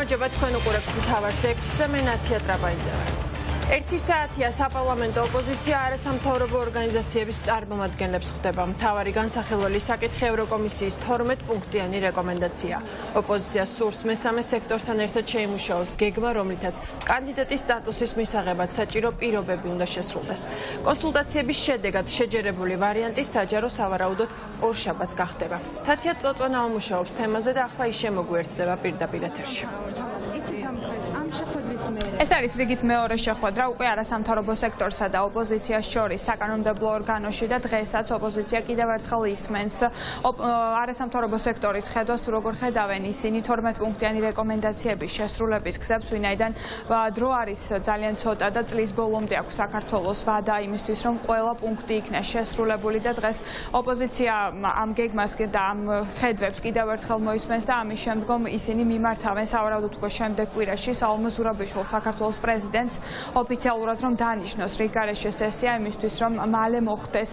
გამარჯობა თქვენ უყურებთ მთავარ 6-ზე მე ნათია ტრაბაიძე. 1 საათია საპარლამენტო ოპოზიცია არასამთავრობო ორგანიზაციების წარმომადგენლებს ხვდება. მთავარი განსახილველი საკითხი ევროკომისიის 12 პუნქტიანი რეკომენდაცია. ოპოზიციას სურს მესამე სექტორთან ერთად შეიმუშაოს გეგმა, რომლითაც კანდიდატის სტატუსის მისაღებად საჭირო პირობები უნდა შესრულდეს. კონსულტაციების შედეგად შეჯერებული ვარიანტი საჯარო სავარაუდოდ ორშაბათს გახდება. თათია წოწონა უმუშაობს თემაზე და ახლა ის შემოგვიერთდება პირდაპირ ეთერში. ეს არის რიგით მეორე შეხვედრა უკვე არასამთავრობო სექტორსა და ოპოზიციას შორის საკანონმდებლო ორგანოში და დღესაც ოპოზიცია კიდევ ერთხელ ისმენს არასამთავრობო სექტორის ხედვას თუ როგორ ხედავენ ისინი 12 პუნქტიანი რეკომენდაციების შესრულების გზებს, ვინაიდან დრო არის ძალიან ცოტა და წლის ბოლომდე აქვს საქართველოს ვადა იმისთვის, რომ ყველა პუნქტი იქნას შესრულებული და დღეს ოპოზიცია ამ გეგმას და ამ ხედვებს კიდევ ერთხელ მოისმენს და ამის შემდგომ ისინი მიმართავენ სავარაუდოდ უკვე შემდეგ კვირაში საულმო ზურაბიშვილს საქართველოს პრეზიდენტს ოფიციალურად რომ დანიშნოს რიგარეშე სესია იმისთვის რომ მალე მოხდეს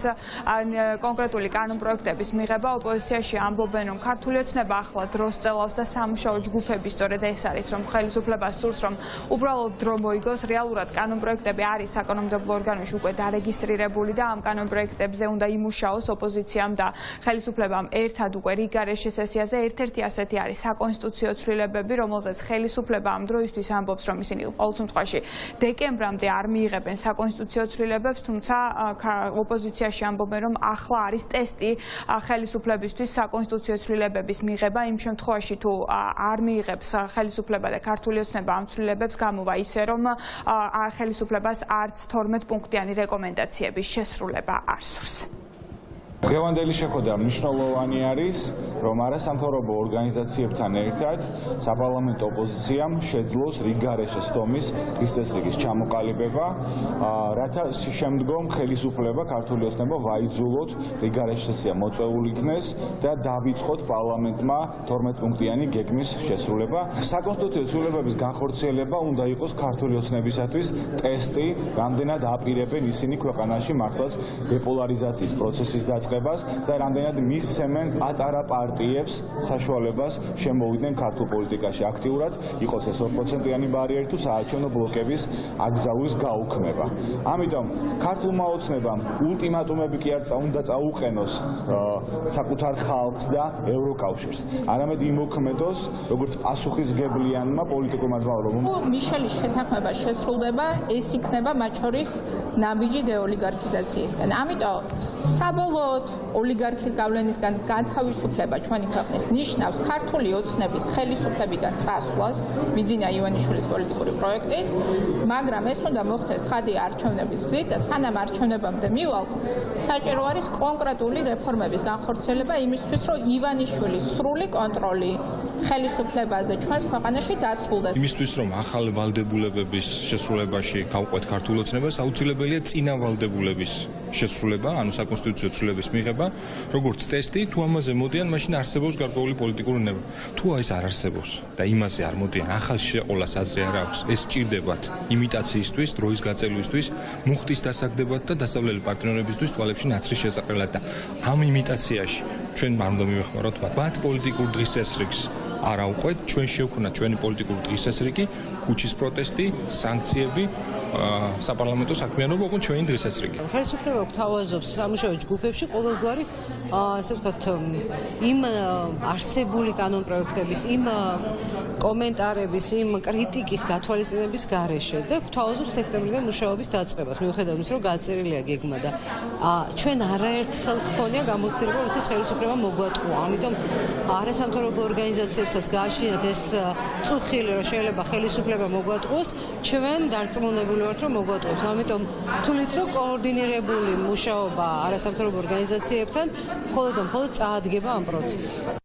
კონკრეტული კანონპროექტების მიღება. ოპოზიციაში ამბობენ რომ ქართული ოცნება ახლა დროს წელავს და სამუშაო ჯგუფები სწორედ ეს არის რომ ხელისუფლებას სურს რომ უბრალოდ დრო მოიგოს. რეალურად კანონპროექტები არის საკანონმდებლო ორგანოში უკვე დარეგისტრირებული და ამ კანონპროექტებზე უნდა იმუშაოს ოპოზიციამ და ხელისუფლებამ ერთად უკვე რიგარეშე სესიაზე. ერთ-ერთი ასეთი არის საკონსტიტუციო ცვლილებები, რომელზეც ხელისუფლება ამ დროისთვის ამბობს რომ ისინი ყოველ შემთხვევაში დეკემბრამდე არ მიიღებენ საკონსტიტუციო ცვლილებებს, თუმცა ოპოზიციაში ამბობენ რომ ახლა არის ტესტი ხელისუფლებისთვის საკონსტიტუციო ცვლილებების მიღება. იმ შემთხვევაში თუ არ მიიღებს ხელისუფლება და ქართული ოცნება ამ ცვლილებებს, გამოვა ისე რომ ხელისუფლებას არც 12 პუნქტიანი რეკომენდაციების შესრულება არ სურს. დღევანდელი შეხვედრა მნიშვნელოვანი არის, რომ არასამთავრობო ორგანიზაციებთან ერთად საპარლამენტო ოპოზიციამ შეძლოს რიგარეშე სტომის დღის წესრიგის ჩამოყალიბება, რათა შემდგომ ხელისუფლება ქართული ოცნება ვაიძულოთ რიგარეშე სესია მოწვეული იქნეს და დავიწყოთ პარლამენტმა 12 პუნქტიანი გეგმის შესრულება. საკონსტიტუციო ცვლილებების განხორციელება უნდა იყოს ქართული ოცნებისათვის ტესტი, რამდენად აპირებენ ისინი ქვეყანაში მართლაც დეპოლარიზაციის პროცესის დაწყებას და რამდენად მისცემენ პატარა პარტიებს საშუალებას შემოვიდნენ ქართულ პოლიტიკაში აქტიურად, იყოს ეს 2%-იანი ბარიერი თუ საარჩევნო ბლოკების აკრძალვის გაუქმება. ამიტომ ქართულმა ოცნებამ ულტიმატუმები კი არ უნდა წაუყენოს საკუთარ ხალხს და ევროკავშირს, არამედ იმოქმედოს როგორც პასუხისგებლიანმა პოლიტიკურმა ძალამ. მიშელის შეთანხმება შესრულდება, ეს იქნება მათ შორის ნაბიჯი დეოლიგარქიზაციისგან. ამიტომ საბოლოოდ ოლიგარქის გავლენისგან განთავისუფლება ჩვენი ქვეყნის ნიშნავს ქართული ოცნების ხელისუფლებიდან წასვლას, მიძინა ივანიშვილის პოლიტიკური პროექტის, მაგრამ ეს უნდა მოხდეს ცხადი არჩევნების გზით და სანამ არჩევნებამდე მივალთ, საჭირო არის კონკრეტული რეფორმების განხორციელება იმისთვის, რომ ივანიშვილის სრული კონტროლი ხელისუფლებაზე ჩვენს ქვეყანაში დასრულდეს. იმისთვის, რომ ახალ ვალდებულებების შესრულებაში გავყვეთ ქართულ ოცნებას, აუცილებელია წინა ვალდებულების შესრულება, ანუ საკონსტიტუციო ცვლილების მიღება, როგორც ტესტი, თუ ამაზე მოდიან, მაშინ არსებობს გარკვეული პოლიტიკური ნება. თუ ეს არ არსებობს და იმაზე არ მოდიან, ახალ შეყოლას აზრი არ აქვს, ეს ჭირდებათ იმიტაციისთვის, დროის გაწევლისთვის, მუხტის დასაგდებად და დასავლელი პარტნიორებისთვის თვალებში ნაცრის შესაყრელად და ამ იმიტაციაში ჩვენ არ უნდა მივეხმაროთ მათ პოლიტიკურ დღის წესრიგს. არ ავყვეთ, ჩვენ შევქონათ ჩვენი პოლიტიკური დღის წესრიგი, ქუჩის პროტესტი, სანქციები, საპარლამენტო საქმიანობა, უკვე ჩვენი დღის წესრიგი. ხელისუფლება გვთავაზობს სამუშაო ჯგუფებში ყოველგვარი, ასე ვთქვათ, იმ არსებული კანონპროექტების, იმ კომენტარების, იმ კრიტიკის გათვალისწინების გარეშე და გვთავაზობს სექტემბრიდან მუშაობის დაწყებას, მიუხედავად იმისა, რომ გაწერილია გეგმა და ჩვენ არაერთხელ გქონია გამოცდილება, როდესაც ხელისუფლება მოგვატყუა. ამიტომ არასამთავრობო ორგანიზაციებსაც გააჩნიათ ეს წუხილი, რომ შეიძლება ხელისუფლება მოგვატყუოს, ჩვენ დარწმუნებული ვართ, რომ მოგვატყუოს. ამიტომ ვთვლით, რომ კოორდინირებული მუშაობა არასამთავრობო ორგანიზაციებთან მხოლოდ წაადგება ამ პროცესს.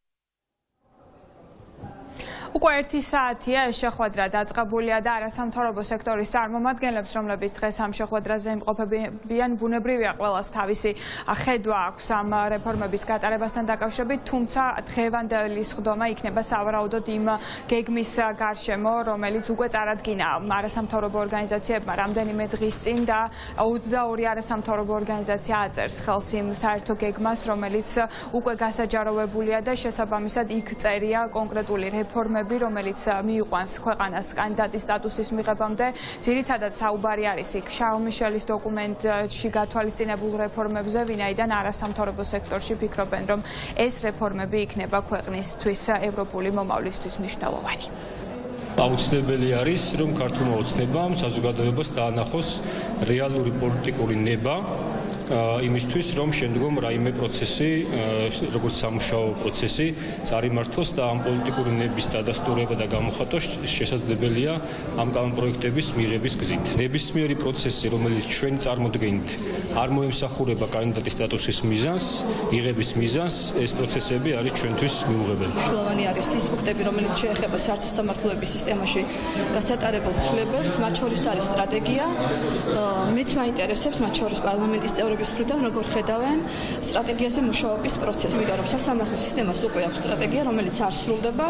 უკვე 1 საათია ეს შეხვედრა დაწყებულია და არასამთავრობო სექტორის წარმომადგენლებს, რომლებიც დღეს ამ შეხვედრაზე იმყოფებიან, ბუნებრივია ყველას თავისი ხედვა აქვს ამ რეფორმების გატარებასთან დაკავშირებით, თუმცა დღევანდელი სხდომა იქნება სავარაუდოდ იმ გეგმის გარშემო, რომელიც უკვე წარადგინა არასამთავრობო ორგანიზაციებმა რამდენიმე დღის წინ და 22 არასამთავრობო ორგანიზაცია აწერს ხელს იმ საერთო გეგმას, რომელიც უკვე გასაჯაროვებულია და შესაბამისად იქ წერია კონკრეტული რეფორმები პროცედურები, რომელიც მიიყვანს ქვეყანას კანდიდატის სტატუსის მიღებამდე. ძირითადად საუბარი არის იქ შარლ მიშელის დოკუმენტში გათვალისწინებულ რეფორმებზე, ვინაიდან არასამთავრობო სექტორში ფიქრობენ, რომ ეს რეფორმები იქნება ქვეყნისთვის ევროპული მომავლისთვის მნიშვნელოვანი. აუცილებელი არის, რომ ქართულმა ოცნებამ საზოგადოებას დაანახოს რეალური პოლიტიკური ნება იმისთვის, რომ შემდგომ რაიმე პროცესი, როგორც სამუშაო პროცესი, წარიმართოს და ამ პოლიტიკური ნების დადასტურება და გამოხატვა შესაძლებელია ამ კანონპროექტების მიღების გზით. ნებისმიერი პროცესი, რომელიც ჩვენი წარმოდგენით არ მოემსახურება კანდიდატის სტატუსის მიზანს, მიღების მიზანს, ეს პროცესები არის ჩვენთვის მიუღებელი. მნიშვნელოვანი არის ის პუნქტები, რომელიც შეეხება საერთო სამართლებების სისტემაში გასატარებულ ცვლილებებს, მათ შორის არის სტრატეგია. მეც მაინტერესებს მათ შორის პარლამენტის წევრების მხრიდან როგორ ხედავენ სტრატეგიაზე მუშაობის პროცესს, იმიტომ რომ სასამართლო სისტემას უკვე აქვს სტრატეგია, რომელიც არ სრულდება,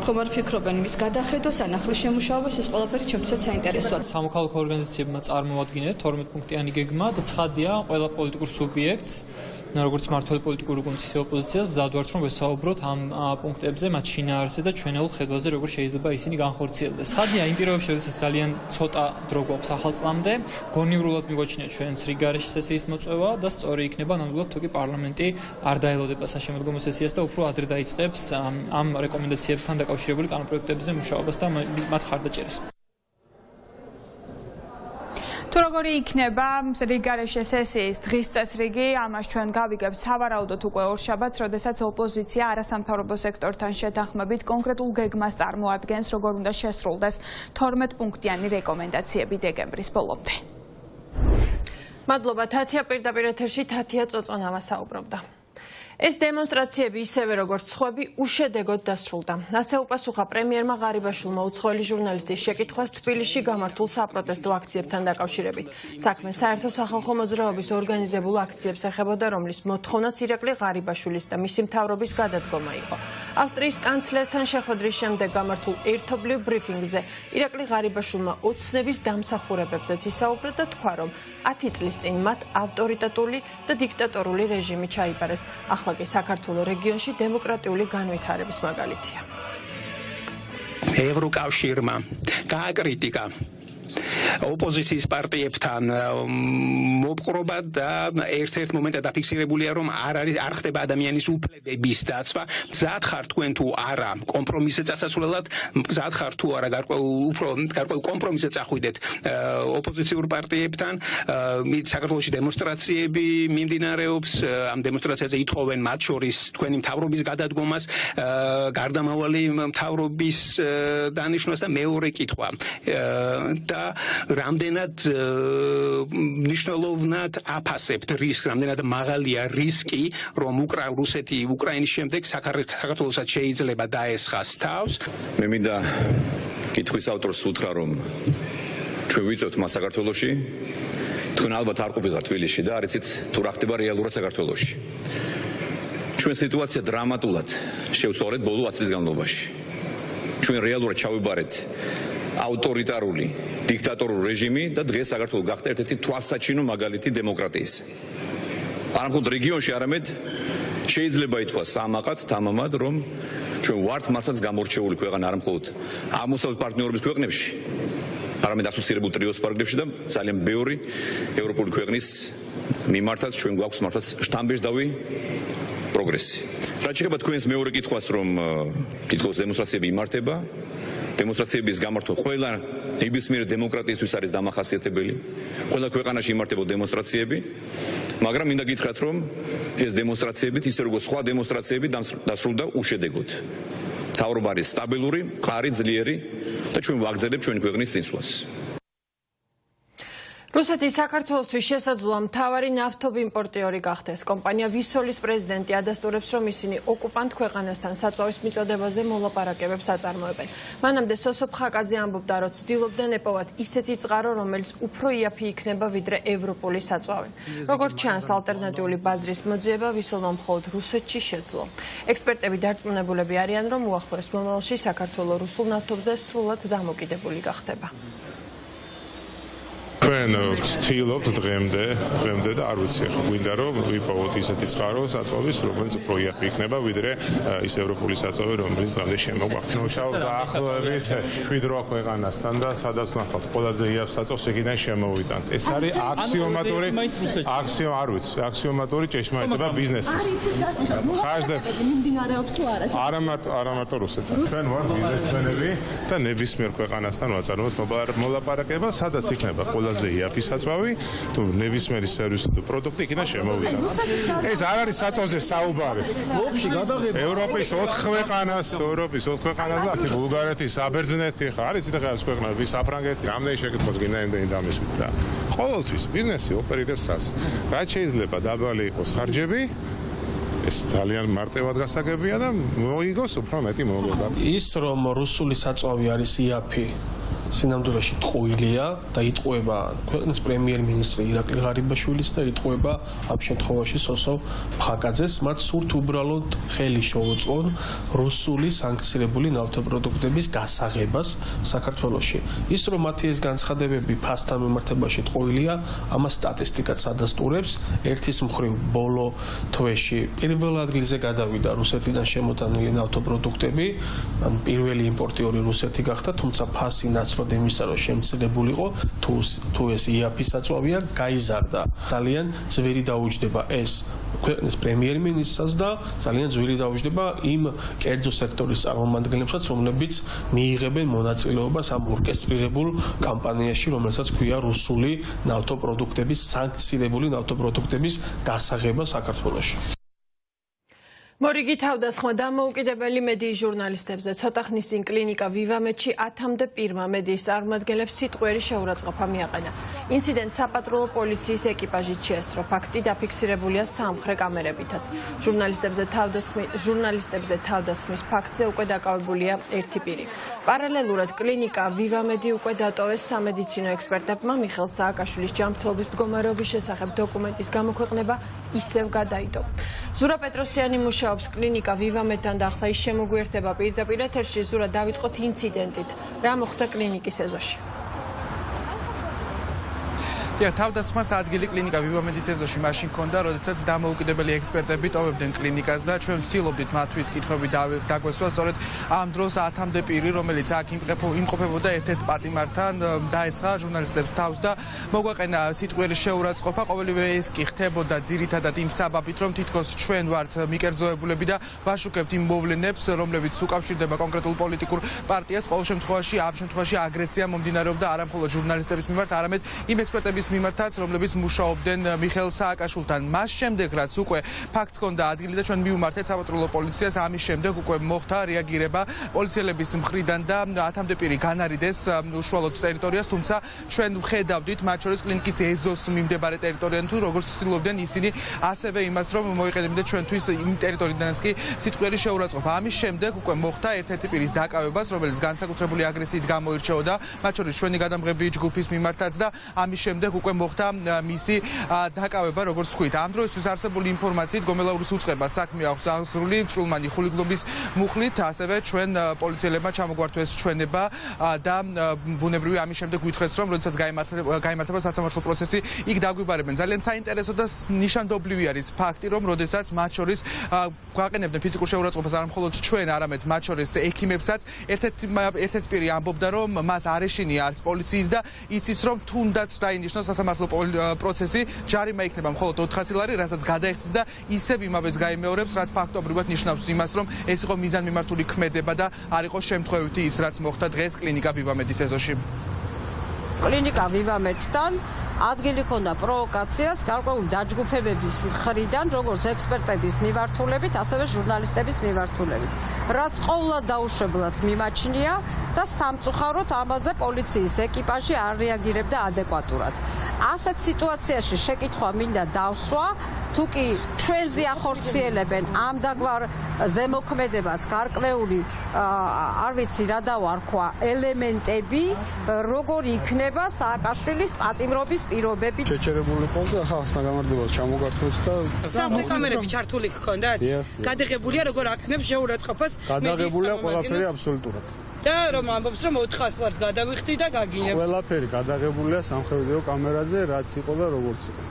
ხომ არ ფიქრობენ მის გადახედვას, ან ახლის შემუშავებას, ეს ყველაფერი ჩემთვისაც საინტერესოა. სამოქალაქო ორგანიზაციებმა წარმოადგენთ 12 პუნქტიანი გეგმა და ცხადია ყველა პოლიტიკურ სუბიექტს, როგორც მმართველი პოლიტიკური გუნდის ისე ოპოზიციას ბრძავთ, რომ ვესაუბროთ ამ პუნქტებზე, მათ შინაარსზე და ჩვენეულ ხედვაზე, როგორ შეიძლება ისინი განხორციელდეს. ცხადია, იმ პირობებში, როდესაც ძალიან ცოტა დრო გვაქვს ახალ წლამდე, გონივრულად მიგვაჩნია ჩვენს რიგარეში სესიის მოწვევა და სწორი იქნება ნამდვილად თუ კი პარლამენტი არ დაელოდება საშემოდგომო სესიას და უფრო ადრე დაიწყებს ამ რეკომენდაციებთან დაკავშირებული კანონპროექტებზე მუშაობას და მათ ხარდაჭერას. თუ როგორი იქნება რიგარეშე სესიის დღის წესრიგი, ამას ჩვენ გავიგებთ სავარაუდოდ უკვე ორშაბათს, როდესაც ოპოზიცია არასამთავრობო სექტორთან შეთანხმებით კონკრეტულ გეგმას წარმოადგენს, როგორ უნდა შესრულდეს 12 პუნქტიანი რეკომენდაციები დეკემბრის ბოლომდე. მადლობა თათია, პირდაპირ ეთერში თათია წოწონავა საუბრობდა. ეს დემონსტრაციები ისევე როგორც სხვები უშედეგოდ დასრულდა. ასე უპასუხა პრემიერმა ღარიბაშვილმა უცხოელი ჟურნალისტის შეკითხვას თბილისში გამართულ საპროტესტო აქციებთან დაკავშირებით. საქმე საერთო სახალხო მოძრაობის ორგანიზებულ აქციებს ეხებოდა, რომლის მოთხოვნაც ირაკლი ღარიბაშვილის და მისი მთავრობის გადადგომა იყო. ავსტრიის კანცლერთან შეხვედრის შემდეგ გამართულ ერთობლივ ბრიფინგზე ირაკლი ღარიბაშვილმა ოცნების დამსახურებებზეც ისაუბრა და თქვა, რომ 10 წლის წინ მათ ავტორიტეტული და დიქტატორული რეჟიმი ჩაიბარეს. ახლა კი საქართველოს რეგიონში დემოკრატიული განვითარების მაგალითია. ევროკავშირმა გააკრიტიკა ოპოზიციის პარტიებთან მოპყრობა და ერთ-ერთ მომენტად დაფიქსირებულია, რომ არ ხდება ადამიანის უფლებების დაცვა. მზად ხარ თქვენ თუ არა კომპრომისზე წასასვლელად, მზად ხარ თუ არა გარკვეულ კომპრომისზე წახვიდეთ ოპოზიციურ პარტიებთან. საქართველოში დემონსტრაციები მიმდინარეობს, ამ დემონსტრაციაზე ითხოვენ მათ შორის თქვენი მთავრობის გადადგომას, გარდამავალი მთავრობის დანიშვნას და მეორე კითხვა და რამდენად მნიშვნელოვნად აფასებთ რისკს, რამდენად მაღალია რისკი, რომ რუსეთი უკრაინის შემდეგ საქართველოსაც შეიძლება დაესხას თავს. მე მინდა კითხვის ავტორს უთხრა, რომ ჩვენ ვიწევთ მას საქართველოში, თქვენ ალბათ არ ყოფილიყავთ თბილისში და არ იცით თუ რა ხდება რეალურად საქართველოში. ჩვენ სიტუაცია დრამატულად შევცვალეთ ბოლო 10 წლის განმავლობაში. ჩვენ რეალურად ჩავიბარეთ ავტორიტარული დიქტატორული რეჟიმი და დღეს საქართველოს გახდა ერთ-ერთი თვალსაჩინო მაგალითი დემოკრატიის. არა მხოლოდ რეგიონში, არამედ შეიძლება ითქვას სამაყად, თამამად, რომ ჩვენ ვართ მართლაც გამორჩეული ქვეყანა არა მხოლოდ აღმოსავლეთ პარტნიორობის ქვეყნებში, არამედ ასოცირებულ ტრიოს პარკებში და ძალიან ბევრი ევროპული ქვეყნის მიმართაც ჩვენ გვაქვს მართლაც შთამბეჭდავი პროგრესი. რაც შეეხება თქვენს მეორე კითხვას, რომ თითქოს დემონსტრაციები იმართება, დემონსტრაციების გამართვა ყველა ნებისმიერი დემოკრატიისთვის არის დამახასიათებელი. ყველა ქვეყანაში იმართება დემონსტრაციები, მაგრამ მინდა გითხრათ, რომ ეს დემონსტრაციები, ისე როგორც სხვა დემონსტრაციები, დასრულდა უშედეგოდ. მთავრობა არის სტაბილური, მყარი, ძლიერი და ჩვენ ვაგრძელებთ ჩვენი ქვეყნის წინსვლას. რუსეთი საქართველოსთვის შესაძლოა მთავარი ნავთობიმპორტიორი გახდეს. კომპანია ვისოლის პრეზიდენტი ადასტურებს, რომ ისინი ოკუპანტ ქვეყანასთან საწვავის მიწოდებაზე მოლაპარაკებებს აწარმოებენ. მანამდე სოსოფ ხაკაძე ამბობდა, რომ ცდილობდნენ ეპოვათ ისეთი წყარო, რომელიც უფრო იაფი იქნება ვიდრე ევროპული საწვავი. როგორც ჩანს, ალტერნატიული ბაზრის მოძიება ვისოლმა მხოლოდ რუსეთში შეძლო. ექსპერტები დარწმუნებულები არიან, რომ უახლოეს მომავალში საქართველო რუსულ ნავთობზე სრულად დამოკიდებული გახდება. ჩვენ ვცდილობთ დღემდე და არ ვიცი ხო გვინდა რომ ვიპოვოთ ისეთი წყარო საწვავის რომელიც უფრო იაფი იქნება ვიდრე ის ევროპული საწვავი რომელიც დღემდე შემოგვაქვს. მუშაობ დაახლოებით 7-8 ქვეყანასთან და სადაც ნახავთ ყველაზე იაფ საწვავს იქიდან შემოვიტანთ. ეს არის აქსიომატური ჭეშმარიტება ბიზნესის. არა მარტო რუსეთთან. ჩვენ ვართ ბიზნესმენები და ნებისმიერ ქვეყანასთან ვაწარმოებთ მოლაპარაკება, სადაც იქნება ყველაზე იაფი საწვავი, თუ ნებისმიერი სერვისი თუ პროდუქტი იქიდან შემოვიდა. ეს არ არის საწვავზე საუბარი. ევროპის 4 ქვეყანას და ბულგარეთი, საბერძნეთი, ხა არის ცოტა ხარ ქვეყნები, საფრანგეთი, რამდენი შეკითხვას გინდა იმდენი დამისვით და ყოველთვის ბიზნესი ოპერირებს რას. რაც შეიძლება დაბალი იყოს ხარჯები ეს ძალიან მარტივად გასაგებია და მოიგოს უფრო მეტი მოგება. ის რომ რუსული საწვავი არის იაფი სინამდვილეში ტყუილია და იტყუება ქვეყნის პრემიერ-მინისტრი ირაკლი ღარიბაშვილის და იტყუება ამ შემთხვევაში სოსო ფხაკაძეს, მათ სურთ უბრალოდ ხელი შეუწყონ რუსული სანქცირებული ნავთობპროდუქტების გასაღებას საქართველოში. ის რომ მათი ეს განცხადებები ფასთან მიმართებაში ტყუილია, ამას სტატისტიკაც ადასტურებს. ერთის მხრივ ბოლო თვეში პირველ ადგილზე გადავიდა რუსეთიდან შემოტანილი ნავთობპროდუქტები, ან პირველი იმპორტიორი რუსეთი გახდა, თუმცა ფასი ნაცვლად იმისა რომ შემცირებულიყო თუ ეს იაფი საწვავია გაიზარდა. ძალიან ძვირი დაუჯდება ეს ქვეყნის პრემიერ-მინისტრს და ძალიან ძვირი დაუჯდება იმ კერძო სექტორის წარმომადგენლებსაც, რომლებიც მიიღებენ მონაწილეობას ამ ორკესტრირებულ კამპანიაში, რომელსაც ქვია რუსული ნავთობპროდუქტების სანქცირებული ნავთობპროდუქტების გასაღება საქართველოში. მორიგი თავდასხმა დამოუკიდებელი მედიის ჟურნალისტებზე ცოტა ხნის წინ კლინიკა ვივამედში 10-მდე პირმა მედიის წარმომადგენლებს სიტყვიერი შეურაცხყოფა მიაყენა. ინციდენტს საპატრულო პოლიციის ეკიპაჟით შეესწრო. ფაქტი დაფიქსირებულია სამხრე კამერებითაც. ჟურნალისტებზე თავდასხმის ფაქტზე უკვე დაკავებულია ერთი პირი. პარალელურად კლინიკა ვივამედი უკვე დატოვეს სამედიცინო ექსპერტებმა. მიხელ სააკაშვილის ჯანმრთელობის მდგომარეობის შესახებ დოკუმენტის გამოქვეყნება ისევ გადაიდო. ზურა პეტროსიანი მუშაობს კლინიკა ვივამედთან და ახლა ის შემოგვიერთდება პირდაპირ ეთერში. ზურა, დავიწყოთ ინციდენტით. რა მოხდა კლინიკის ეზოში? თავდასხმას ადგილი კლინიკა ვივამედის ეზოში მაშინ ჰქონდა, როდესაც დამოუკიდებელი ექსპერტები ტოვებდნენ კლინიკას და ჩვენ ვცდილობდით მათთვის კითხვები დაგვესვა. სწორედ ამ დროს 10-მდე პირი, რომელიც აქ იმყოფებოდა ერთ-ერთ პატიმართან, დაესხა ჟურნალისტებს თავს და მოგვაყენა სიტყვიერი შეურაცხყოფა. ყოველივე ეს კი ხდებოდა ძირითადად იმ საბაბით, რომ თითქოს ჩვენ ვართ მიკერძოებულები და ვაშუქებთ იმ მოვლენებს, რომლებიც უკავშირდება კონკრეტულ პოლიტიკურ პარტიას. ყოველ შემთხვევაში, ამ შემთხვევაში აგრესია მომდინარეობდა არა მხოლოდ ჟურნალისტების მიმართ, არამედ იმ ექსპერტების მიმართაც, რომლებიც მუშაობდნენ მიხელ სააკაშვილთან. მას შემდეგ, რაც უკვე ფაქტს ჰქონდა ადგილი და ჩვენ მივმართეთ საპატრულო პოლიციას, ამის შემდეგ უკვე მოხდა რეაგირება პოლიციელების მხრიდან და 10-მდე პირი განარიდეს უშუალოდ ტერიტორიას, თუმცა ჩვენ ვხედავდით მათ შორის კლინიკის ეზოს მიმდებარე ტერიტორიიდან თუ როგორც ცდილობდნენ ისინი ასევე იმას, რომ მოიყენებდნენ ჩვენთვის იმ ტერიტორიიდანაც კი სიტყვიერი შეურაცხყოფა. ამის შემდეგ უკვე მოხდა ერთ-ერთი პირის დაკავებას, რომელიც განსაკუთრებული აგრესიით გამოირჩეოდა, მათ შორის ჩვენი გადამღები ჯგუფის მიმართაც და ამის შემდეგ უკვე მოხდა მისი დაკავება, როგორც ვთქვით. ამ დროისთვის არსებული ინფორმაციით გომელაურის უწყება საქმე აქვს აღსრული წრულმანი ხულიგლობის მუხლით, ასევე ჩვენ პოლიციელებმა ჩამოგვართვეს ჩვენება და ბუნებრივი ამის შემდეგ ვითხრეს, რომ როდესაც გაიმართება სასამართლო პროცესი, იქ დაგვიბარებენ. ძალიან საინტერესო და ნიშანდობლივი არის ფაქტი, რომ როდესაც მათ შორის გვაყენებდნენ ფიზიკურ შეურაცხყოფას არა მხოლოდ ჩვენ, არამედ მათ შორის ექიმებსაც, ერთ-ერთი პირი ამბობდა, რომ მას არ ეშინია არც პოლიციის და იცის, რომ თუნდაც დაინიშნოს სასამართლო პროცესი, ჯარიმა იქნება მხოლოდ 400 ლარი, რასაც გადაიხსნის და ისევ იმავეს გაიმეორებს, რაც ფაქტობრივად ნიშნავს იმას, რომ ეს იყო მიზანმიმართული ქმედება და არ იყო შემთხვევითი ის, რაც მოხდა დღეს კლინიკა ვივამედის ეზოში. კლინიკა ვივამედთან ადგილი ჰქონდა პროვოკაციას გარკვეული დაჯგუფებების მხრიდან, როგორც ექსპერტების მიმართულებით, ასევე ჟურნალისტების მიმართულებით. რაც ყოველად დაუშვებლად მიმაჩნია და სამწუხაროდ ამაზე პოლიციის ეკიპაჟი არ რეაგირებდა ადეკვატურად. ასეთ სიტუაციაში შეკითხვა მინდა დავსვა, თუ კი ჩვენზე ახორციელებენ ამ დაგვარ ზემოქმედებას გარკვეული არ ვიცი რა დავარქვა ელემენტები, როგორი იქნება სააკაშვილის პატიმრობის პირობები. შეჩერებული ყოლი ახლა ასთან გამარჯვებას ჩამოგართვეთ და სამი კამერები ჩართული გქონდათ? გადაღებულია როგორ აქნებს შეურაცხყოფას? გადაღებულია ყველაფერი აბსოლუტურად. და რომ ამბობს რომ 400 ლარს გადავიხდი და გაგინებ. ყველაფერი გადაღებულია სამხედრო კამერაზე, რაც იყო და როგორც იყო.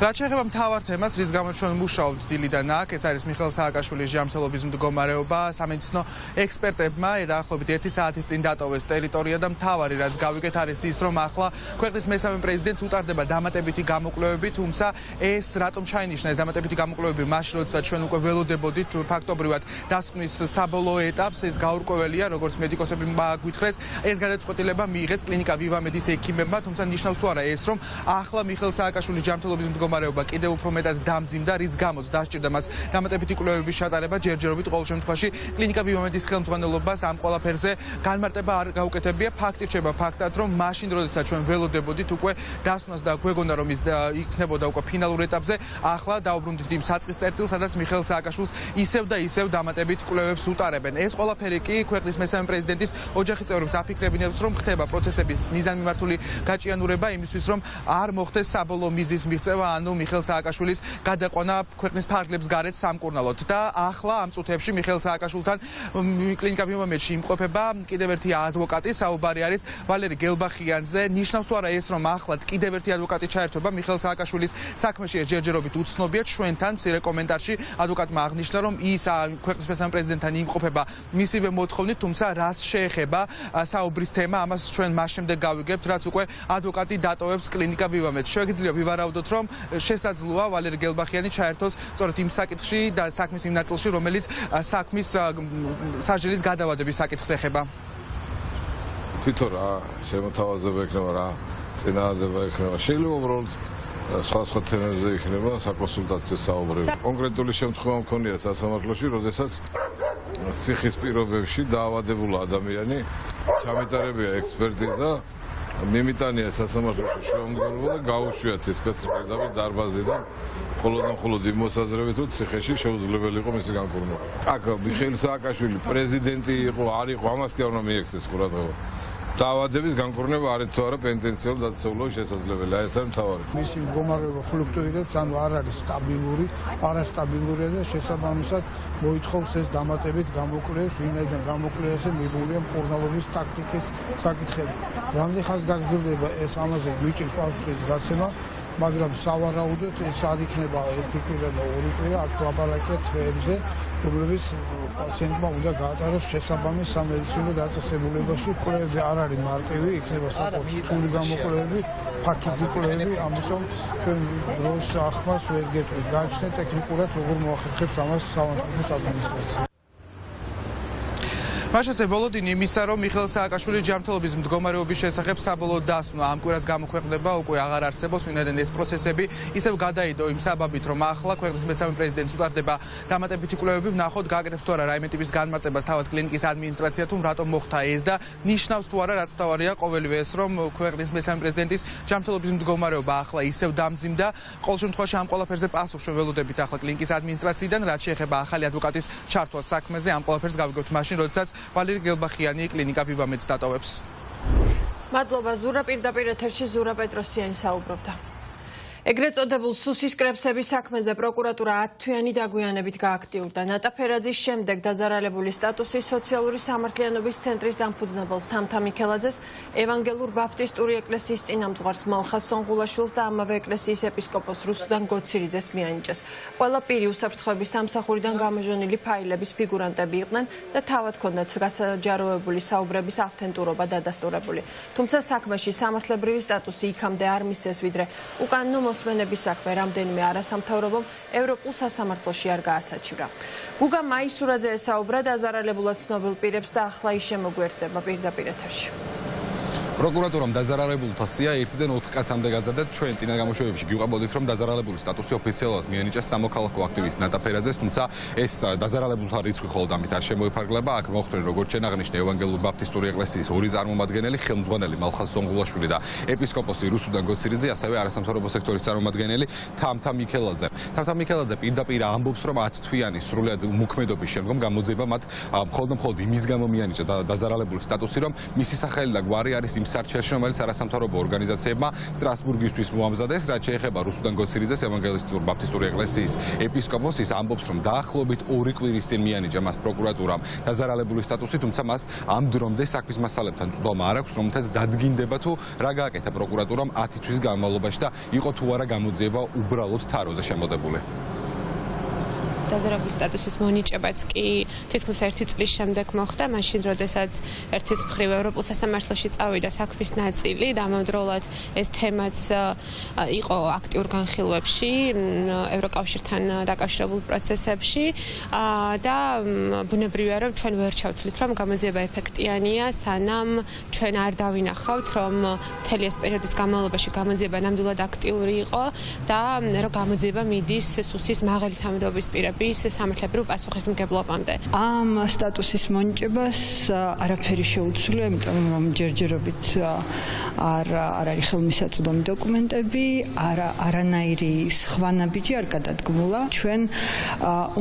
რაც შეეხება მთავარ თემას, რის გამოც ჩვენ მუშაობთ დილიდან აქ, ეს არის მიხეილ სააკაშვილის ჯანმრთელობის მდგომარეობა. სამედიცინო ექსპერტებმა დაახლოებით 1 საათის წინ დატოვეს ტერიტორია და მთავარი რაც გავიგეთ არის ის, რომ ახლა ქვეყნის მესამე პრეზიდენტს უტარდება დამატებითი გამოკვლევები, თუმცა ეს რატომ ჩაინიშნა ეს დამატებითი გამოკვლევები მაშინ, როდესაც ჩვენ უკვე ველოდებოდით ფაქტობრივად დასკვნის საბოლოო ეტაპს, ეს გაურკვეველია, როგორც მედიკოსები გვითხრეს, ეს გადაწყვეტილება მიიღეს კლინიკა ვივამედის ექიმებმა, თუმცა ნიშნავს თუ არა ეს, რომ ახლა მიხეილ სააკაშვილის ჯანმრთელობის მდგომარეობა კიდევ უფრო მეტად დამძიმდა, რის გამოც დასჭირდა მას დამატებითი კვლევების ჩატარება ჯერჯერობით. ყოველ შემთხვევაში კლინიკა ვივამედის ხელმძღვანელობას ამ ყველაფერზე განმარტება არ გაუკეთებია. ფაქტი რჩება ფაქტად, რომ მაშინ, როდესაც ჩვენ ველოდებოდით უკვე დასვნას და გვეგონდა, რომ ის იქნებოდა უკვე ფინალურ ეტაპზე, ახლა დაუბრუნდით იმ საწყის წერტილს, სადაც მიხეილ სააკაშვილს ისევ და ისევ დამატებით კვლევებს უტარებენ. ეს ყველაფერი კი ქვეყნის მესამე პრეზიდენტის ოჯახის წევრებს აფიქრებინებს, რომ ხდება პროცესების მიზანმიმართული გაჭიანურება იმისთვის, რომ არ მოხდეს საბოლოო მიზნის მიღწევა, ანუ მიხეილ სააკაშვილის გადაყვანა ქვეყნის ფარგლებს გარეთ სამკურნალოდ. და ახლა ამ წუთებში მიხეილ სააკაშვილთან კლინიკა ვივამედში იმყოფება კიდევ ერთი ადვოკატი, საუბარი არის ვალერი გელბახიანზე. ნიშნავს თუ არა ეს, რომ ახლა კიდევ ერთი ადვოკატი ჩაერთვება მიხეილ სააკაშვილის საქმეში, ეს ჯერჯერობით უცნობია. ჩვენთან მცირე კომენტარში ადვოკატმა აღნიშნა, რომ ის ქვეყნის მესამე პრეზიდენტთან იმყოფება მისივე მოთხოვნით, თუმცა რაც შეეხება საუბრის თემა, ამას ჩვენ მას შემდეგ გავიგებთ, რაც უკვე ადვოკატი დატოვებს კლინიკა ვივამედში. შეგიძლია ვივარაუდოთ, რომ შესაძლოა ვალერი გელბახიანი ჩაერთოს სწორედ იმ საკითხში და საქმის იმ ნაწილში, რომელიც საქმის სასჯელის გადავადების საკითხს ეხება. თვითონ რა შემოთავაზება ექნება, რა წინააღმდება ექნება. შეიძლება უბრალოდ სხვა თემებზე იქნება საკონსულტაციო საუბრები. კონკრეტული შემთხვევა მქონია სასამართლოში, როდესაც ციხის პირობებში დაავადებულ ადამიანი ჩამიტარებია ექსპერტიზა, მიმიტანია სასამართლოში შეუმგებლობა და გაუშვიათ ეს კაცი პირდაპირ დარბაზიდან, მხოლოდ იმ მოსაზრებით, რომ ციხეში შეუძლებელი იყო მისი განკურნება. აქ მიხეილ სააკაშვილი პრეზიდენტი იყო, არ იყო, ამას კი არ უნდა მიექცეს ყურადღება. დაავადების განკურნება არ თუ არა პენტენციალურ დაწესებულება შესაძლებელია, ეს არის მთავარი. მისი მდგომარეობა ფლუქტუირებს, ანუ არ არის სტაბილური, არასტაბილურია და შესაბამისად მოითხოვს ეს დამატებით გამოკვლევებს, ვინაიდან გამოკვლევებზე მიღებულია მკურნალობის ტაქტიკის საკითხები. რამდენ ხანს გაგრძელდება ეს ამაზე გვიჭირს პასუხის გაცემა, მაგრამ სავარაუდოდ ეს არ იქნება ერთი კვირა და ორი კვირა, აქ ლაპარაკია თვეებზე, რომლებიც პაციენტმა უნდა გაატაროს შესაბამის სამედიცინო დაწესებულებაში. კვლევები არ არის მარტივი, იქნება საკუთრივი გამოკვლევები, ფაქიზი კვლევები, ამიტომ ჩვენ დროს ახმას ვერ გეტყვით. გააჩნია ტექნიკურად როგორ მოახერხებს ამას სამართლის ადმინისტრაცია. მაშასე ბოლოდინი იმისა, რომ მიხეილ სააკაშვილის ჯანმრთელობის მდგომარეობის შესახებ საბოლოო დასვნა ამ კვირას გამოქვეყნდება, უკვე აღარ არსებობს, ვინაიდან ეს პროცესები ისევ გადაიდო იმ საბაბით, რომ ახლა ქვეყნის მესამე პრეზიდენტს უტარდება დამატებითი კვლევები, ვნახოთ გააკეთებს თუ არა რაიმე ტიპის განმარტებას თავად კლინიკის ადმინისტრაცია, თუ რატომ მოხდა ეს და ნიშნავს თუ არა, რაც მთავარია ყოველივე ეს, რომ ქვეყნის მესამე პრეზიდენტის ჯანმრთელობის მდგომარეობა ახლა ისევ დამძიმდა. ყოველ შემთხვევაში ამ ყველაფერზე პასუხს ველოდებით ახლა კლინიკის ადმინისტრაციიდან, რაც შეეხება ახალი ადვოკატის ჩართვას საქმეზე, ამ ყველაფერს გავიგებთ მაშინ, როდესაც ვალერი გელბახიანი კლინიკა ვივამედს დატოვებს. მადლობა ზურა, პირდაპირ ეთერში ზურა პეტროსიანი საუბრობდა. ეგრეთ წოდებულ სუსის კრებსების საქმეზე პროკურატურა 10 თვიანი დაგვიანებით გააქტიურდა. ნატა ფერაძის შემდეგ დაზარალებული სტატუსის სოციალური სამართლიანობის ცენტრის დამფუძნებელს თამთა მიქელაძეს ევანგელურ ბაპტისტური ეკლესიის წინამძღვარს მალხას სონღულაშვილს და ამავე ეკლესიის ეპისკოპოს რუსუდან გოცირიძეს მიანიჭეს. ყველა პირი უსაფრთხოების სამსახურიდან გამოჟონილი ფაილების ფიგურანტები იყვნენ და თავად ჰქონდათ გასაჯაროებული საუბრების ავთენტურობა დადასტურებული. თუმცა საქმეში სამართლებრივი სტატუსი იქამდე არ მისცეს, ვიდრე უკანონო მოსმენების საქმე რამდენიმე არასამთავრობომ ევროპულ სასამართლოში არ გაასაჩივრა. გუგა მაისურაძე ესაუბრა დაზარალებულად ცნობილ პირებს და ახლა ის შემოგვერდება პირდაპირ ეთერში. პროკურატურამ დაზარალებულთა სია 1-დან 4 კაცამდე გაზარდა. ჩვენ წინა გამოშვებებში გიყვებოდით, რომ დაზარალებული სტატუსი ოფიციალურად მიანიჭეს სამოქალაქო აქტივისტ ნატა ფერაძეს, თუმცა ეს დაზარალებულთა რიცხვი მხოლოდ ამით არ შემოიფარგლება. აქ მოხდნენ, როგორც ჩვენ აღნიშნე, ევანგელურ ბაპტისტური ეკლესიის ორი წარმომადგენელი, ხელმძღვანელი მალხას სონღულაშვილი და ეპისკოპოსი რუსუდან გოცირიძე, ასევე არასამთავრობო სექტორის წარმომადგენელი თამთა მიქელაძე. თამთა მიქელაძე პირდაპირ ამბობს, რომ 10 თვიანი სრულად მოქმედობის შემდგომ გამოძიება მათ მხოლოდ იმის გამო მიანიჭა დაზარალებული სტატუსი, რომ მისი სახელი და გვარი არის იმ ის არჩევანი, რომელიც არასამთავრობო ორგანიზაციებმა სტრასბურგისთვის მოამზადეს, რაც შეეხება რუსუდან გოცირიძეს ევანგელისტური ბაპტისტური ეკლესიის ეპისკოპოსის ამბობს, რომ დაახლოებით 2 კვირის წინ მიანიჭა მას პროკურატურამ დაზარალებული სტატუსი, თუმცა მას ამ დრომდე საქმის მასალებთან წვდომა არ აქვს, რომლითაც დადგინდება თუ რა გააკეთა პროკურატურამ 10 თვის განმავლობაში და იყო თუ არა გამოძიება უბრალოდ თაროზე შემოდებული. დაზარალების სტატუსის მონიჭებაც კი თითქმის 1 წლის შემდეგ მოხდა, მაშინ როდესაც ერთის მხრივ ევროპულ სასამართლოში წავიდა საქმის ნაწილი და ამავდროულად ეს თემაც იყო აქტიურ განხილვებში ევროკავშირთან დაკავშირებულ პროცესებში და ბუნებრივია რომ ჩვენ ვერ ჩავთვლით რომ გამოძიება ეფექტიანია, სანამ ჩვენ არ დავინახავთ რომ მთელი ეს პერიოდის განმავლობაში გამოძიება ნამდვილად აქტიური იყო და რომ გამოძიება მიდის სუსის მაღალი თანამდებობის პირები სამართლებრივ პასუხისმგებლობამდე. ამ სტატუსის მონიჭებას არაფერი შეუცვლია, იმიტომ რომ ჯერჯერობით არ არის ხელმისაწვდომი დოკუმენტები, არანაირი სხვა ნაბიჯი არ გადადგმულა. ჩვენ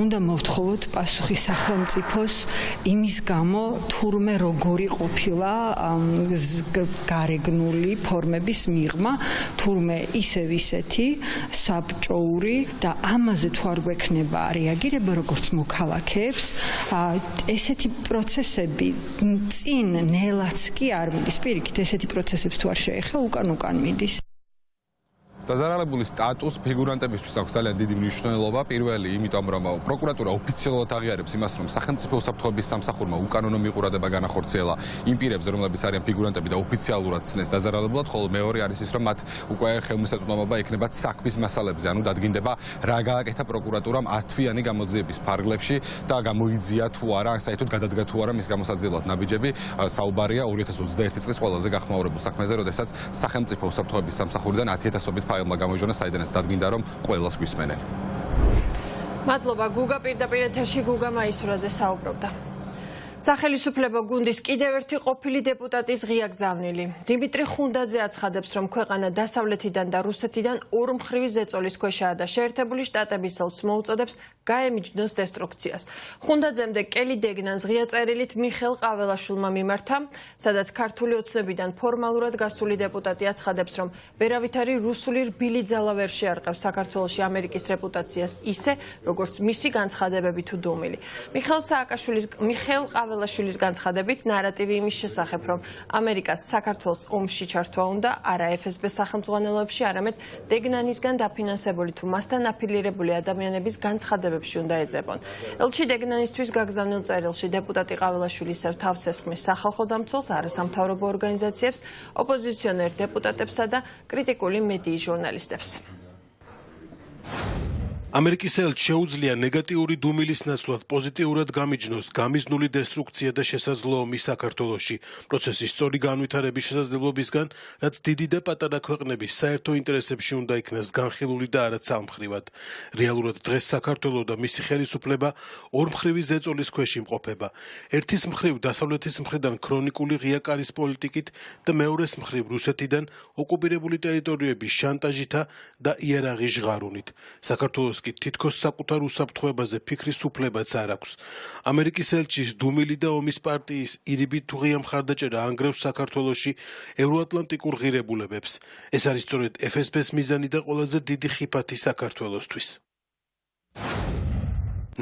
უნდა მოვთხოვოთ პასუხი სახელმწიფოს იმის გამო, თურმე როგორი ყოფილა გარეგნული ფორმების მიღმა, თურმე ისევ ისეთი საბჭოური და ამაზე თუ არ გვექნება რეაგირება როგორც მოქალაქეებს, ესეთი პროცესები წინ ნელაც კი არ მიდის, პირიქით ესეთი პროცესებს თუ არ შეეხება, უკან მიდის. დაზარალებული სტატუს ფიგურანტებისთვის აქვს ძალიან დიდი მნიშვნელობა. პირველი, იმიტომ რომ პროკურატურა ოფიციალურად აღიარებს იმას, რომ სახელმწიფო უსაფრთხოების სამსახურმა უკანონო მიყურადება განახორციელა იმ პირებზე, რომლებიც არიან ფიგურანტები და ოფიციალურად ცნეს დაზარალებულად, ხოლო მეორე არის ის, რომ მათ უკვე ხელმისაწვდომობა ექნებათ საქმის მასალებზე, ანუ დადგინდება რა გააკეთა პროკურატურამ 10-თვიანი გამოძიების ფარგლებში და გამოიძია თუ არა, ან საერთოდ გადადგა თუ არა მის გამოსაძიებლად ნაბიჯები. საუბარია 2021 წლის ყველაზე გახმაურებულ საქმეზე, როდესაც სახელმწიფო უსაფრთხოების სამსახურიდან 10,000-ობით ფაილმა გამოიჟონა, საიდანაც დადგინდა, რომ ყველას გვისმენენ. მადლობა გუგა, პირდაპირ ეთერში გუგა მაისურაძე საუბრობდა. სახელისუფლებო გუნდის კიდევ ერთი ყოფილი დეპუტატის ღია გზავნილი. დიმიტრი ხუნდაძე აცხადებს, რომ ქვეყანა დასავლეთიდან და რუსეთიდან ორმხრივი ზეწოლის ქვეშაა და შეერთებული შტატების ელს მოუწოდებს გაემიჯნოს დესტრუქციას. ხუნდაძემდე კელი დეგნანს ღია წერილით მიხელ ყაველაშვილმა მიმართა, სადაც ქართული ოცნებიდან ფორმალურად გასული დეპუტატი აცხადებს, რომ ვერავითარი რუსული რბილი ძალა ვერ შეარყევს საქართველოში ამერიკის რეპუტაციას ისე, როგორც მისი განცხადებები თუ დუმილი. მიხელ ყაველაშვილის განცხადებით ნარატივი იმის შესახებ, რომ ამერიკას საქართველოს ომში ჩართვა უნდა არა FSB სახელმძღვანელოებში, არამედ დეგნანისგან დაფინანსებული თუ მასთან აფილირებული ადამიანების განცხადებებში უნდა ეძებონ. ელჩი დეგნანისთვის გაგზავნილ წერილში დეპუტატი ყაველაშვილი ისევ თავს ესხმის სახალხო დამცველს, არასამთავრობო ორგანიზაციებს, ოპოზიციონერ დეპუტატებსა და კრიტიკული მედიის ჟურნალისტებს. ამერიკის ელჩს შეუძლია ნეგატიური დუმილის ნაცვლად პოზიტიურად გამიჯნოს გამიზნული დესტრუქცია და შესაძლო ომი საქართველოში. პროცესის სწორი განვითარების შესაძლებლობისგან, რაც დიდი და პატარა ქვეყნების საერთო ინტერესებში უნდა იქნას განხილული და არა ცალმხრივად. რეალურად დღეს საქართველო და მისი ხელისუფლება ორმხრივი ზეწოლის ქვეშ იმყოფება. ერთის მხრივ დასავლეთის მხრიდან ქრონიკული ღია კარის პოლიტიკით და მეორეს მხრივ რუსეთიდან ოკუპირებული ტერიტორიების შანტაჟითა და იარაღის ჟღარუნით. საქართველოს კი თითქოს საკუთარ უსაფრთხოებაზე ფიქრის უფლებაც არ აქვს. ამერიკის ელჩის დუმილი და ომის პარტიის ირიბით თუ ღია მხარდაჭერა ანგრევს საქართველოში ევროატლანტიკურ ღირებულებებს. ეს არის სწორედ FSB-ს მიზანი და ყველაზე დიდი ხიფათი საქართველოსთვის.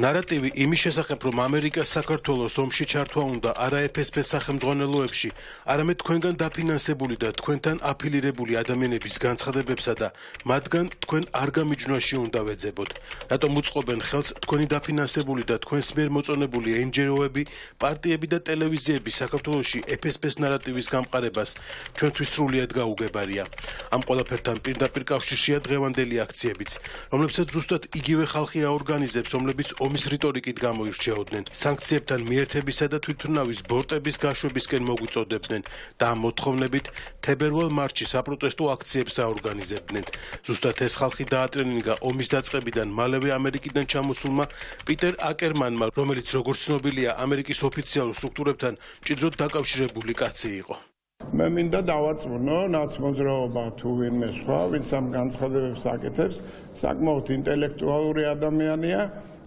ნარატივი იმის შესახებ, რომ ამერიკას საქართველოს ომში ჩართვა უნდა არა FSB სახელმძღვანელოებში, არამედ თქვენგან დაფინანსებული და თქვენთან აფილირებული ადამიანების განცხადებებსა და მათგან თქვენ არ გამიჯნვაში უნდა ვეძებოთ. რატომ უწყობენ ხელს თქვენი დაფინანსებული და თქვენს მიერ მოწონებული NGO-ები, პარტიები და ტელევიზიები საქართველოში FSB-ს ნარატივის გამყარებას ჩვენთვის სრულიად გაუგებარია. ამ ყველაფერთან პირდაპირ კავშირშია დღევანდელი აქციებიც, რომლებსაც ზუსტად იგივე ხალხი აორგანიზებს, რომლებიც ომის რიტორიკით გამოირჩეოდნენ, სანქციებთან მიერთებისა და თვითმფრინავის ბორტების გაშვებისკენ მოგვიწოდებდნენ და ამ მოთხოვნებით თებერვალ მარტში საპროტესტო აქციებს აორგანიზებდნენ. ზუსტად ეს ხალხი დაატრენინგა ომის დაწყებიდან მალევე ამერიკიდან ჩამოსულმა პიტერ აკერმანმა, რომელიც როგორც ცნობილია ამერიკის ოფიციალურ სტრუქტურებთან მჭიდროდ დაკავშირებული კაცი იყო. მე მინდა დავარწმუნო ნაცმოძრაობა თუ ვინმე სხვა, ვინც ამ განცხადებებს აკეთებს, საკმაოდ ინტელექტუალური ადამიანია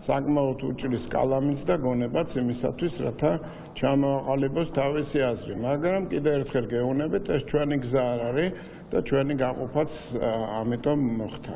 საკმაოდ უჭრის კალამიც და გონებაც იმისათვის, რათა ჩამოაყალიბოს თავისი აზრი. მაგრამ კიდევ ერთხელ გეუბნებით, ეს ჩვენი გზა არ არის და ჩვენი გაყოფაც ამიტომ მოხდა.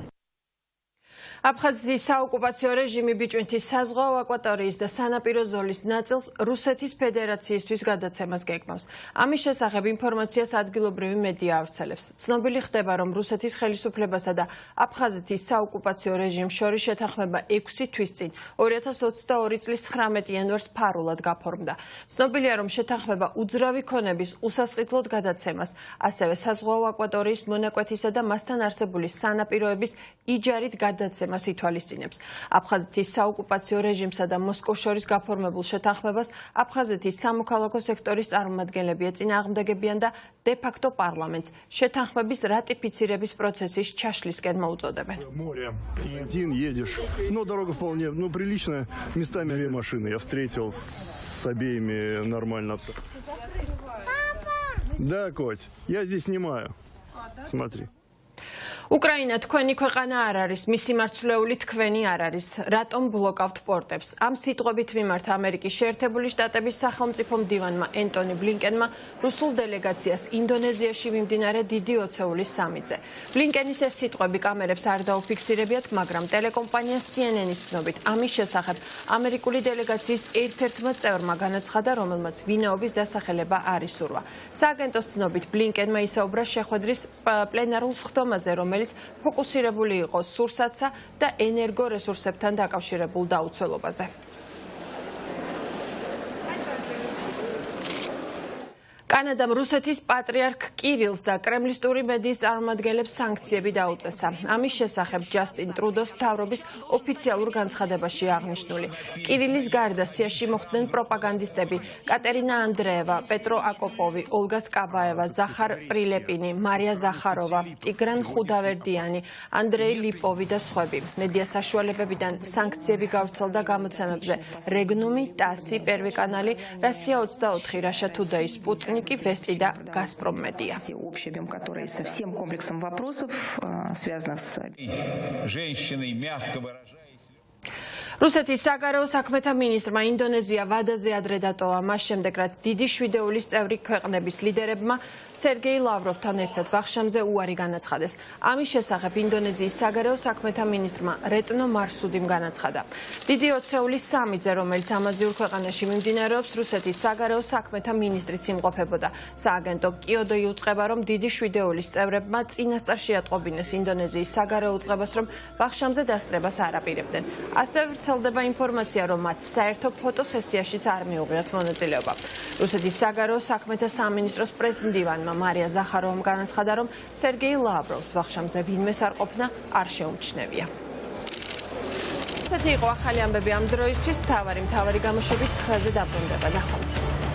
აფხაზეთის საოკუპაციო რეჟიმი ბიჭვინთის საზღვაო აკვატორიის და სანაპირო ზოლის ნაწილს რუსეთის ფედერაციისთვის გადაცემას გეგმავს. ამის შესახებ ინფორმაციას ადგილობრივი მედია ავრცელებს. ცნობილი ხდება, რომ რუსეთის ხელისუფლებასა და აფხაზეთის საოკუპაციო რეჟიმს შორის შეთანხმება 6 თვის წინ 2022 წლის 19 იანვარს ფარულად გაფორმდა. ცნობილია, რომ შეთანხმება უძრავი ქონების უსასყიდლოდ გადაცემას, ასევე საზღვაო აკვატორიის მონაკვეთისა და მასთან არსებული სანაპიროების იჯარით გადაცემას ითვალისწინებს. აფხაზეთის საოკუპაციო რეჟიმსა და მოსკოვს შორის გაფორმებულ შეთანხმებას აფხაზეთის სამოქალაქო სექტორის წარმომადგენლები ეწინააღმდეგებიან და დე-ფაქტო პარლამენტს შეთანხმების რატიფიცირების პროცესის ჩაშლისკენ მოუწოდებენ. Один едешь, но дорога вполне, приличная, местами две машины. Я встретил с обеими нормально. Да, Коть, я здесь снимаю. Смотри. უკრაინა თქვენი ქვეყანა არ არის, მისი მარცვლეული თქვენი არ არის. რატომ ბლოკავთ პორტებს? ამ სიტყვებით მიმართა ამერიკის შეერთებული შტატების სახელმწიფო მდივანმა ენტონი ბლინკენმა რუსულ დელეგაციას ინდონეზიაში მიმდინარე დიდი ოცეულის სამიტზე. ბლინკენის ეს სიტყვები კამერებს არ დაუფიქსირებიათ, მაგრამ ტელეკომპანია CNN-ის ცნობით ამის შესახებ ამერიკული დელეგაციის ერთ-ერთმა წევრმა განაცხადა, რომელმაც ვინაობის დასახელება არ ისურვა. სააგენტოს ცნობით ბლინკენმა ისაუბრა შეხვედრის პლენარულ სხდომაზე, რომელიც ფოკუსირებული იყო სურსათსა და ენერგორესურსებთან დაკავშირებულ დაუცველობაზე. კანადამ რუსეთის პატრიარქ კირილს და კრემლისტური მედიის წარმომადგენლებს სანქციები დაუწესა. ამის შესახებ ჯასტინ ტრუდოს მთავრობის ოფიციალურ განცხადებაში აღნიშნული. კირილის გარდა სიაში მოხვდნენ პროპაგანდისტები კატერინა ანდრეევა, პეტრო აკოპოვი, ოლგა სკაბაევა, ზახარ პრილეპინი, მარია ზახაროვა, ტიგრან ხუდავერდიანი, ანდრეი ლიპოვი და სხვები. მედია საშუალებებიდან სანქციები გავრცელდა გამოცემებზე რეგნუმი, ტასი, პირველი კანალი, Россия 24, Russia Today, Sputnik, Вести да Газпром Медиа. Общий объем, который со всем комплексом вопросов, связанных с женщиной, мягко выражаясь. რუსეთის საგარეო საქმეთა მინისტრმა ინდონეზია ვადაზე ადრე დატოვა, მას შემდეგ რაც დიდი შვიდეულის წევრი ქვეყნების ლიდერებმა სერგეი ლავროვთან ერთად ვახშამზე უარი განაცხადეს. ამის შესახებ ინდონეზიის საგარეო საქმეთა მინისტრმა რეტნო მარსუდიმ განაცხადა. დიდი ოცეულის სამიტზე, რომელიც ამაზიურ ქვეყანაში მიმდინარეობს, რუსეთის საგარეო საქმეთა მინისტრიც იმყოფებოდა. სააგენტო კიოდო იუწყება, რომ დიდი შვიდეულის წევრებმა წინასწარ შეატყობინეს ინდონეზიის საგარეო უწყებას, რომ ვახშამზე დასწრებას არ აპირებდნენ. ასევე ვრცელდება ინფორმაცია, რომ მათ საერთო ფოტოსესიაშიც არ მიუღიათ მონაწილეობა. რუსეთის საგარეო საქმეთა სამინისტროს პრეს-მდივანმა მარია ზახაროვამ განაცხადა, რომ სერგეი ლავროვს ვახშამზე ვინმეს არ ყოფნა არ შეუმჩნევია. ასეთი იყო ახალი ამბები ამ დროისთვის. მთავარი გამოშვებით 9-ზე დაბრუნდება. ნახვამდის.